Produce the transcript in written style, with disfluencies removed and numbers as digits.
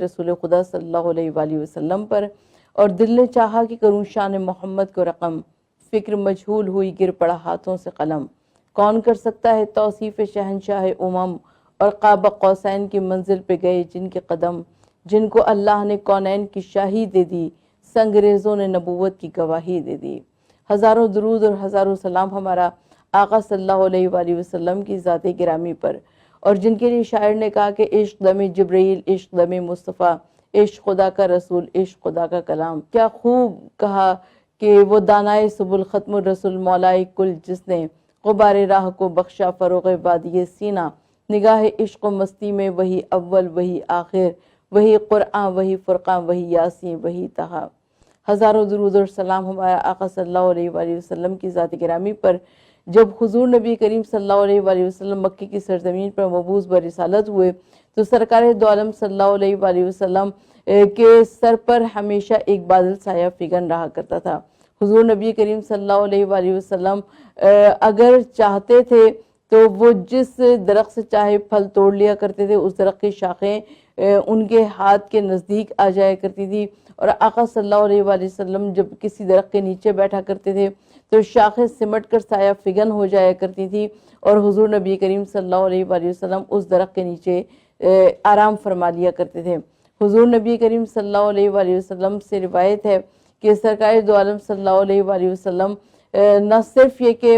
رسول خدا صلی اللہ علیہ وآلہ وسلم پر، اور دل نے چاہا کہ کروں شان محمد کو رقم، فکر مجہول ہوئی گر پڑا ہاتھوں سے قلم۔ کون کر سکتا ہے توصیف شہنشاہ امم، اور قاب قوسین کی منزل پہ گئے جن کے قدم، جن کو اللہ نے کونین کی شاہی دے دی، سنگریزوں نے نبوت کی گواہی دے دی۔ ہزاروں درود اور ہزاروں سلام ہمارا آقا صلی اللہ علیہ وآلہ وسلم کی ذات گرامی پر، اور جن کے لیے شاعر نے کہا کہ عشق دم جبرائیل، عشق دم مصطفیٰ، عشق خدا کا رسول، عشق خدا کا کلام۔ کیا خوب کہا کہ وہ دانائے سبل ختم الرسول مولائے کل، جس نے غبار راہ کو بخشا فروغ وادی سینہ، نگاہ عشق و مستی میں وہی اول وہی آخر، وہی قرآن وہی فرقان وہی یاسین وہی طہا۔ ہزاروں درود اور سلام ہمارا آقا صلی اللہ علیہ وآلہ وسلم کی ذات گرامی پر۔ جب حضور نبی کریم صلی اللہ علیہ وآلہ وسلم مکے کی سرزمین پر مبعوث برسالت ہوئے تو سرکار دو عالم صلی اللہ علیہ وآلہ وسلم کے سر پر ہمیشہ ایک بادل سایہ فگن رہا کرتا تھا۔ حضور نبی کریم صلی اللہ علیہ وآلہ وسلم اگر چاہتے تھے تو وہ جس درخت سے چاہے پھل توڑ لیا کرتے تھے، اس درخت کی شاخیں ان کے ہاتھ کے نزدیک آ جایا کرتی تھی، اور آقا صلی اللہ علیہ وآلہ وسلم جب کسی درخت کے نیچے بیٹھا کرتے تھے تو شاخیں سمٹ کر سایہ فگن ہو جایا کرتی تھی، اور حضور نبی کریم صلی اللہ علیہ وآلہ وسلم اس درخت کے نیچے آرام فرما لیا کرتے تھے۔ حضور نبی کریم صلی اللہ علیہ وآلہ وسلم سے روایت ہے کہ سرکار دو عالم صلی اللہ علیہ وآلہ وسلم نہ صرف یہ کہ